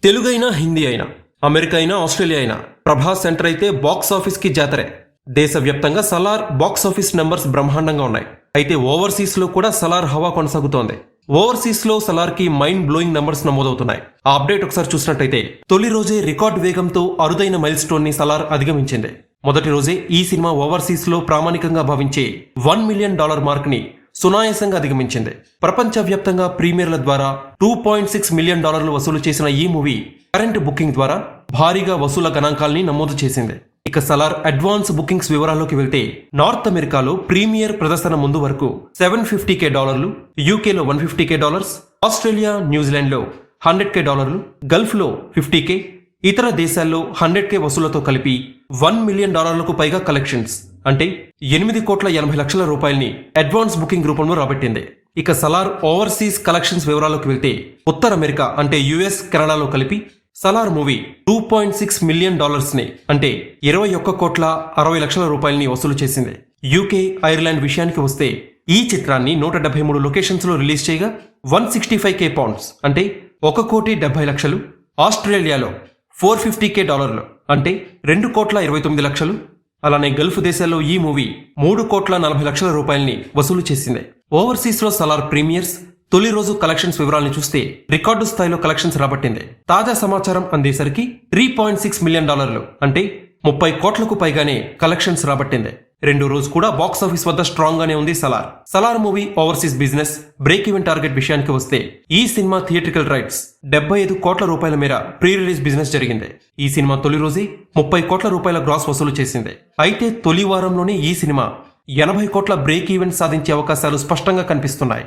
తెలుగైనా హిందీ అయినా అమెరికా అయినా ఆస్ట్రేలియా అయినా ప్రభాస్ సెంటర్ అయితే బాక్స్ ఆఫీస్ కి జాతరే. దేశవ్యాప్తంగా సలార్ బాక్స్ ఆఫీస్ నెంబర్స్ బ్రహ్మాండంగా ఉన్నాయి. అయితే ఓవర్సీస్ లో కూడా సలార్ హవా కొనసాగుతోంది. ఓవర్సీస్ లో సలార్ కి మైండ్ బ్లోయింగ్ నెంబర్స్ నమోదవుతున్నాయి. ఆ అప్డేట్ ఒకసారి చూసినట్టయితే తొలి రోజే రికార్డ్ వేగంతో అరుదైన మైల్ స్టోన్ ని సలార్ అధిగమించింది. మొదటి రోజే ఈ సినిమా ఓవర్సీస్ లో ప్రామాణికంగా భావించే $1 మిలియన్ మార్క్ ని సునాయాసంగా అధిగమించింది. ప్రపంచవ్యాప్తంగా ప్రీమియర్ల ద్వారా $2.6 మిలియన్ వసూలు చేసిన ఈ మూవీ కరెంట్ బుకింగ్ ద్వారా భారీగా వసూల గణాంకాల్ని నమోదు చేసింది. ఇక సలార్ అడ్వాన్స్ బుకింగ్స్ వివరాల్లోకి వెళ్తే నార్త్ అమెరికాలో ప్రీమియర్ ప్రదర్శన ముందు వరకు $750K, యూకేలో $150K, ఆస్ట్రేలియా న్యూజిలాండ్ లో $100K, గల్ఫ్ లో $50K, ఇతర దేశాల్లో $100K వసూలతో కలిపి $1 మిలియన్ పైగా కలెక్షన్స్ అంటే 8,80,00,000 రూపాయల్ని అడ్వాన్స్ బుకింగ్ రూపంలో రాబట్టింది. ఇక సలార్ ఓవర్సీస్ కలెక్షన్స్ వివరాల్లోకి వెళ్తే ఉత్తర అమెరికా అంటే యుఎస్, కెనడాలో కలిపి సలార్ మూవీ $2.6 మిలియన్ ని అంటే 21,60,00,000 రూపాయలని వసూలు చేసింది. యూకే, ఐర్లాండ్ విషయానికి వస్తే ఈ చిత్రాన్ని 173 లొకేషన్స్ లో రిలీజ్ చేయగా £165K అంటే 1,70,00,000, ఆస్ట్రేలియాలో $450K అంటే 2,29,00,000, అలానే గల్ఫ్ దేశాల్లో ఈ మూవీ $3,40,00,000 రూపాయల్ని వసూలు చేసింది. ఓవర్సీస్ లో సలార్ ప్రీమియర్స్ తొలి రోజు కలెక్షన్స్ వివరాలను చూస్తే రికార్డు స్థాయిలో కలెక్షన్స్ రాబట్టింది. తాజా సమాచారం అందేసరికి $3.6 మిలియన్ అంటే 30 కోట్లకు పైగానే కలెక్షన్స్ రాబట్టింది. రెండో రోజు కూడా బాక్స్ ఆఫీస్ వద్ద స్ట్రాంగ్ గానే ఉంది Salaar movie overseas business break even target విషయానికి వస్తే ఈ సినిమా థియేట్రికల్ రైట్స్ $75 కోట్ల మేర ప్రీ రిలీజ్ బిజినెస్ జరిగింది. ఈ సినిమా తొలి రోజే $30 కోట్ల గ్రాస్ వసూలు చేసింది. అయితే తొలి వారంలోనే ఈ సినిమా $80 కోట్ల బ్రేక్ ఈవెన్ సాధించే అవకాశాలు స్పష్టంగా కనిపిస్తున్నాయి.